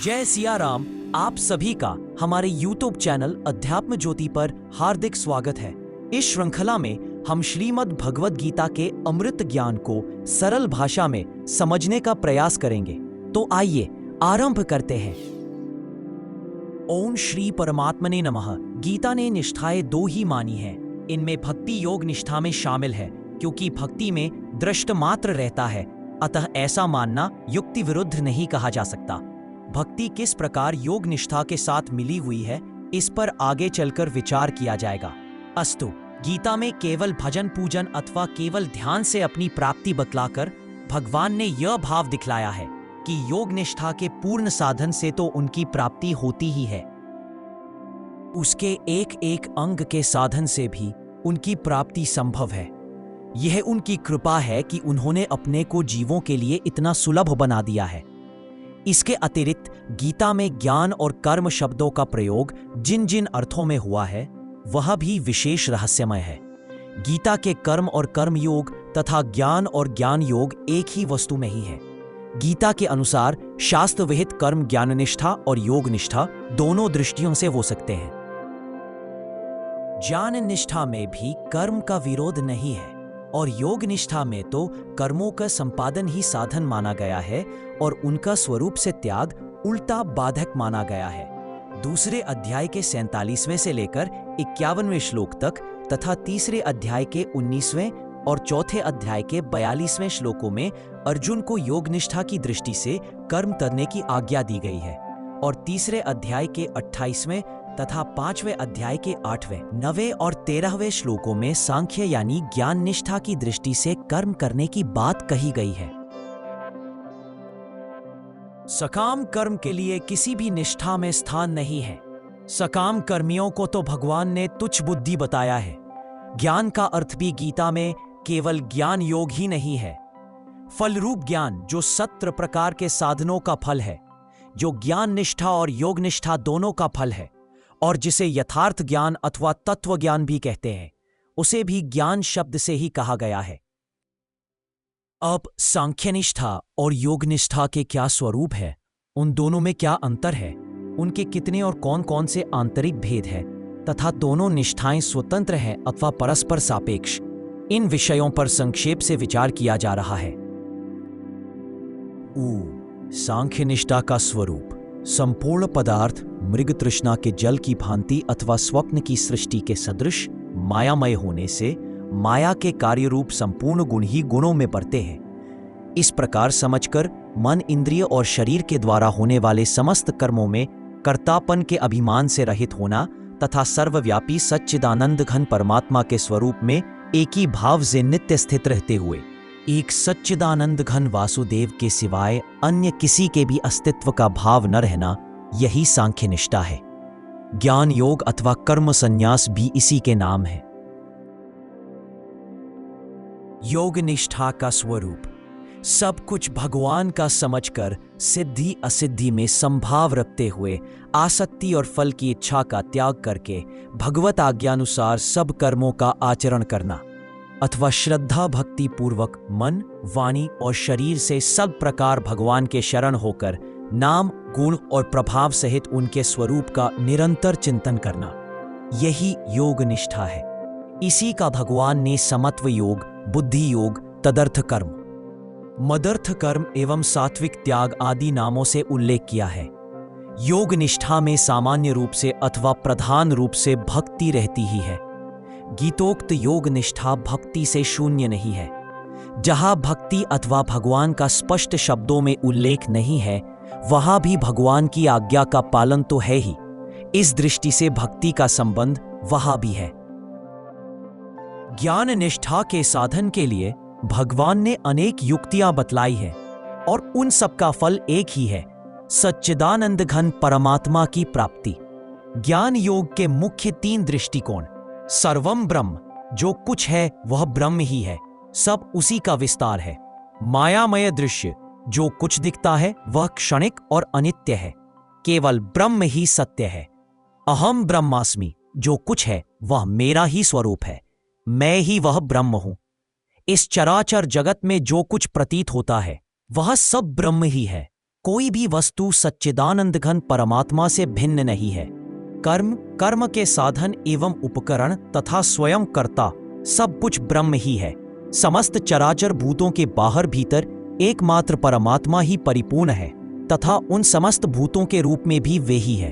जय सिया राम। आप सभी का हमारे YouTube चैनल अध्यात्म ज्योति पर हार्दिक स्वागत है। इस श्रृंखला में हम श्रीमद् भगवद गीता के अमृत ज्ञान को सरल भाषा में समझने का प्रयास करेंगे। तो आइए आरंभ करते हैं। ओम श्री परमात्मने नमः। गीता ने निष्ठाएं दो ही मानी हैं। इनमें भक्ति योग निष्ठा में शामिल है, क्योंकि भक्ति में दृष्ट मात्र रहता है, अतः ऐसा मानना युक्ति विरुद्ध नहीं कहा जा सकता। भक्ति किस प्रकार योग निष्ठा के साथ मिली हुई है, इस पर आगे चलकर विचार किया जाएगा। अस्तु, गीता में केवल भजन पूजन अथवा केवल ध्यान से अपनी प्राप्ति बतलाकर भगवान ने यह भाव दिखलाया है कि योग निष्ठा के पूर्ण साधन से तो उनकी प्राप्ति होती ही है, उसके एक एक अंग के साधन से भी उनकी प्राप्ति संभव है। यह उनकी कृपा है कि उन्होंने अपने को जीवों के लिए इतना सुलभ बना दिया है। इसके अतिरिक्त गीता में ज्ञान और कर्म शब्दों का प्रयोग जिन जिन अर्थों में हुआ है, वह भी विशेष रहस्यमय है। गीता के कर्म और कर्म योग तथा ज्ञान और ज्ञान योग एक ही वस्तु में ही है। गीता के अनुसार शास्त्र विहित कर्म ज्ञान निष्ठा और योग निष्ठा दोनों दृष्टियों से हो सकते हैं। ज्ञान निष्ठा में भी कर्म का विरोध नहीं है और योग निष्ठा में तो कर्मों का संपादन ही साधन माना गया है और उनका स्वरूप से त्याग उल्टा बाधक माना गया है। दूसरे अध्याय के 47वें से लेकर 51वें श्लोक तक तथा तीसरे अध्याय के 19वें और चौथे अध्याय के 42वें श्लोकों में अर्जुन को योग निष्ठा की दृष्टि से कर्म करने की आज्ञा दी गई है और तीसरे अध्याय के 28वें तथा 5वें अध्याय के 8वें, 9वें और 13वें श्लोकों में सांख्य यानी ज्ञान निष्ठा की दृष्टि से कर्म करने की बात कही गई है। सकाम कर्म के लिए किसी भी निष्ठा में स्थान नहीं है। सकाम कर्मियों को तो भगवान ने तुच्छ बुद्धि बताया है। ज्ञान का अर्थ भी गीता में केवल ज्ञान योग ही नहीं है। फलरूप ज्ञान जो 17 प्रकार के साधनों का फल है, जो ज्ञान निष्ठा और योग निष्ठा दोनों का फल है और जिसे यथार्थ ज्ञान अथवा तत्व ज्ञान भी कहते हैं, उसे भी ज्ञान शब्द से ही कहा गया है। अब सांख्य निष्ठा और योग निष्ठा के क्या स्वरूप है, उन दोनों में क्या अंतर है, उनके कितने और कौन कौन से आंतरिक भेद है तथा दोनों निष्ठाएं स्वतंत्र हैं अथवा परस्पर सापेक्ष, इन विषयों पर संक्षेप से विचार किया जा रहा है। सांख्य निष्ठा का स्वरूप संपूर्ण पदार्थ मृग तृष्णा के जल की भांति अथवा स्वप्न की सृष्टि के सदृश मायामय होने से माया के कार्य रूप संपूर्ण गुण ही गुणों में बढ़ते हैं। इस प्रकार समझकर मन, इंद्रिय और शरीर के द्वारा होने वाले समस्त कर्मों में कर्तापन के अभिमान से रहित होना तथा सर्वव्यापी सच्चिदानंद घन परमात्मा के स्वरूप में एक ही भाव से नित्य स्थित रहते हुए एक सच्चिदानंद घन वासुदेव के सिवाय अन्य किसी के भी अस्तित्व का भाव न रहना, यही सांख्य निष्ठा है। ज्ञान योग अथवा कर्म संन्यास भी इसी के नाम है। योग निष्ठा का स्वरूप सब कुछ भगवान का समझकर सिद्धि असिद्धि में संभाव रखते हुए आसक्ति और फल की इच्छा का त्याग करके भगवत आज्ञानुसार सब कर्मों का आचरण करना अथवा श्रद्धा भक्ति पूर्वक मन, वाणी और शरीर से सब प्रकार भगवान के शरण होकर नाम, गुण और प्रभाव सहित उनके स्वरूप का निरंतर चिंतन करना, यही योग निष्ठा है। इसी का भगवान ने समत्व योग, बुद्धि योग, तदर्थ कर्म, मदर्थ कर्म एवं सात्विक त्याग आदि नामों से उल्लेख किया है। योग निष्ठा में सामान्य रूप से अथवा प्रधान रूप से भक्ति रहती ही है। गीतोक्त योग निष्ठा भक्ति से शून्य नहीं है। जहां भक्ति अथवा भगवान का स्पष्ट शब्दों में उल्लेख नहीं है, वहां भी भगवान की आज्ञा का पालन तो है ही। इस दृष्टि से भक्ति का संबंध वहां भी है। ज्ञान निष्ठा के साधन के लिए भगवान ने अनेक युक्तियां बतलाई है और उन सब का फल एक ही है, सच्चिदानंद घन परमात्मा की प्राप्ति। ज्ञान योग के मुख्य 3 दृष्टिकोण, सर्वम ब्रह्म, जो कुछ है वह ब्रह्म ही है, सब उसी का विस्तार है। मायामय दृश्य, जो कुछ दिखता है वह क्षणिक और अनित्य है, केवल ब्रह्म ही सत्य है। अहम ब्रह्मास्मि, जो कुछ है वह मेरा ही स्वरूप है, मैं ही वह ब्रह्म हूं। इस चराचर जगत में जो कुछ प्रतीत होता है वह सब ब्रह्म ही है। कोई भी वस्तु सच्चिदानंद घन परमात्मा से भिन्न नहीं है। कर्म, कर्म के साधन एवं उपकरण तथा स्वयं कर्ता सब कुछ ब्रह्म ही है। समस्त चराचर भूतों के बाहर भीतर एकमात्र परमात्मा ही परिपूर्ण है तथा उन समस्त भूतों के रूप में भी वे ही है।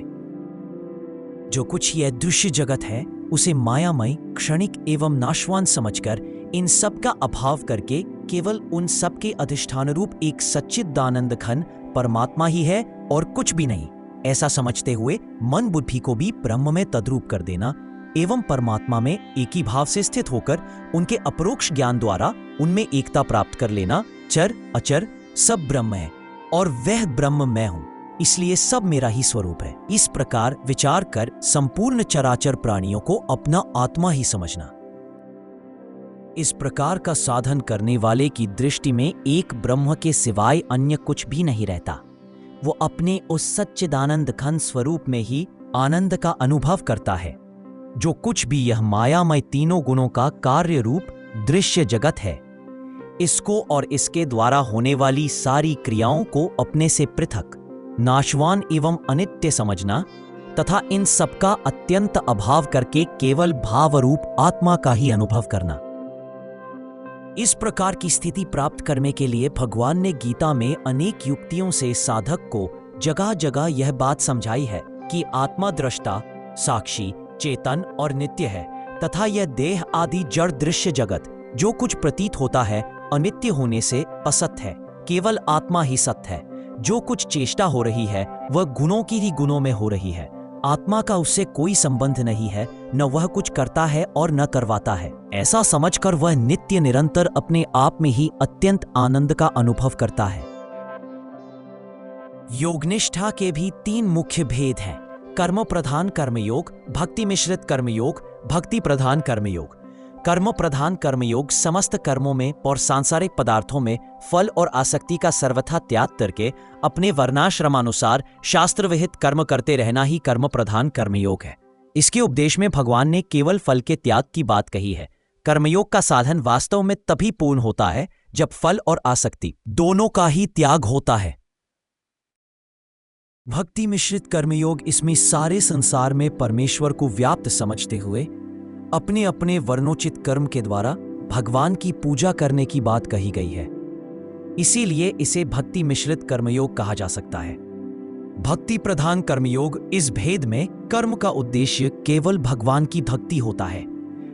जो कुछ यह दृश्य जगत है उसे मायामय, क्षणिक एवं नाशवान समझकर इन सब का अभाव करके केवल उन सब के अधिष्ठान रूप एक सच्चिदानंद घन परमात्मा ही है और कुछ भी नहीं, ऐसा समझते हुए मन बुद्धि को भी ब्रह्म में तद्रूप कर देना एवं परमात्मा में एक ही भाव से स्थित होकर उनके अपरोक्ष ज्ञान द्वारा उनमें एकता प्राप्त कर लेना। चर अचर सब ब्रह्म है और वह ब्रह्म मैं हूं, इसलिए सब मेरा ही स्वरूप है। इस प्रकार विचार कर संपूर्ण चराचर प्राणियों को अपना आत्मा ही समझना। इस प्रकार का साधन करने वाले की दृष्टि में एक ब्रह्म के सिवाय अन्य कुछ भी नहीं रहता। वो अपने उस सच्चिदानंद घन स्वरूप में ही आनंद का अनुभव करता है। जो कुछ भी यह मायामय तीनों गुणों का कार्य रूप दृश्य जगत है, इसको और इसके द्वारा होने वाली सारी क्रियाओं को अपने से पृथक, नाशवान एवं अनित्य समझना तथा इन सबका अत्यंत अभाव करके केवल भाव रूप आत्मा का ही अनुभव करना। इस प्रकार की स्थिति प्राप्त करने के लिए भगवान ने गीता में अनेक युक्तियों से साधक को जगह जगह यह बात समझाई है कि आत्मा दृष्टा, साक्षी, चेतन और नित्य है तथा यह देह आदि जड़ दृश्य जगत जो कुछ प्रतीत होता है अनित्य होने से असत्य है, केवल आत्मा ही सत्य है। जो कुछ चेष्टा हो रही है वह गुणों की ही गुणों में हो रही है। आत्मा का उससे कोई संबंध नहीं है, न वह कुछ करता है और न करवाता है। ऐसा समझकर वह नित्य निरंतर अपने आप में ही अत्यंत आनंद का अनुभव करता है। योगनिष्ठा के भी 3 मुख्य भेद हैं: कर्म प्रधान कर्मयोग, भक्ति मिश्रित कर्मयोग, भक्ति प्रधान कर्मयोग। कर्म प्रधान कर्मयोग समस्त कर्मों में और सांसारिक पदार्थों में फल और आसक्ति का सर्वथा त्याग करके अपने वर्णाश्रमानुसार शास्त्र विहित कर्म करते रहना ही कर्म प्रधान कर्मयोग है। इसके उपदेश में भगवान ने केवल फल के त्याग की बात कही है। कर्मयोग का साधन वास्तव में तभी पूर्ण होता है जब फल और आसक्ति दोनों का ही त्याग होता है। भक्ति मिश्रित कर्मयोग इसमें सारे संसार में परमेश्वर को व्याप्त समझते हुए अपने अपने वर्णोचित कर्म के द्वारा भगवान की पूजा करने की बात कही गई है। इसीलिए इसे भक्ति मिश्रित कर्मयोग कहा जा सकता है। भक्ति प्रधान कर्मयोग इस भेद में कर्म का उद्देश्य केवल भगवान की भक्ति होता है।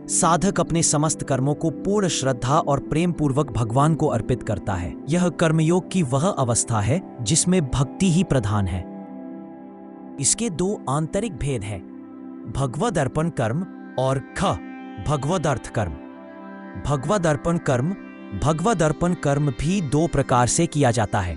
साधक अपने समस्त कर्मों को पूर्ण श्रद्धा और प्रेम पूर्वक भगवान को अर्पित करता है। यह कर्मयोग की वह अवस्था है जिसमें भक्ति ही प्रधान है। इसके 2 आंतरिक भेद हैं: भगवद अर्पण कर्म और भगवद अर्थ कर्म। भगवद अर्पण कर्म भी 2 प्रकार से किया जाता है।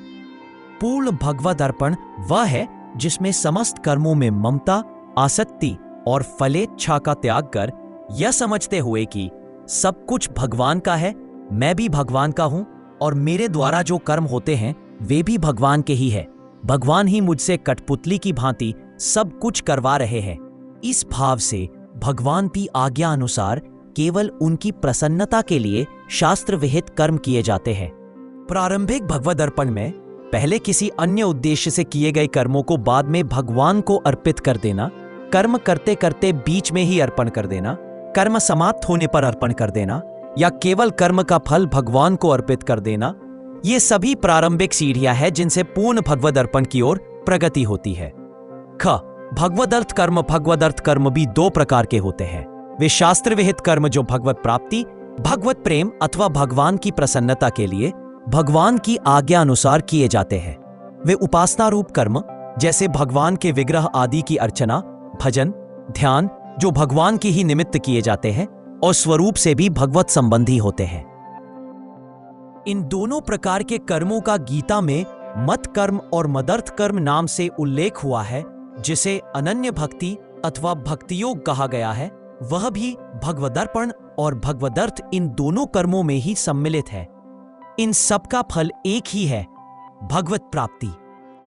पूर्ण भगवद अर्पण वह है जिसमें समस्त कर्मों में ममता, आसक्ति और फलेच्छा का त्याग कर यह समझते हुए कि सब कुछ भगवान का है, मैं भी भगवान का हूं और मेरे द्वारा जो कर्म होते हैं वे भी भगवान के ही है। भगवान ही मुझसे कठपुतली की भांति सब कुछ करवा रहे हैं। इस भाव से भगवान की आज्ञा अनुसार केवल उनकी प्रसन्नता के लिए शास्त्र विहित कर्म किए जाते हैं। प्रारंभिक भगवद अर्पण में पहले किसी अन्य उद्देश्य से किए गए कर्मों को बाद में भगवान को अर्पित कर देना, कर्म करते करते बीच में ही अर्पण कर देना, कर्म समाप्त होने पर अर्पण कर देना या केवल कर्म का फल भगवान को अर्पित कर देना, ये सभी प्रारंभिक सीढ़ियां हैं जिनसे पूर्ण भगवद अर्पण की ओर प्रगति होती है। भगवद अर्थ कर्म भी 2 प्रकार के होते हैं। वे शास्त्र विहित कर्म जो भगवत प्राप्ति, भगवत प्रेम अथवा भगवान की प्रसन्नता के लिए भगवान की आज्ञा अनुसार किए जाते हैं। वे उपासना रूप कर्म जैसे भगवान के विग्रह आदि की अर्चना, भजन, ध्यान जो भगवान की ही निमित्त किए जाते हैं और स्वरूप से भी भगवत संबंधी होते हैं। इन दोनों प्रकार के कर्मों का गीता में मत कर्म और मदर्थ कर्म नाम से उल्लेख हुआ है, जिसे अनन्य भक्ति अथवा भक्ति योग कहा गया है। वह भी भगवदर्पण और भगवदर्थ इन दोनों कर्मों में ही सम्मिलित है। इन सब का फल एक ही है, भगवत प्राप्ति।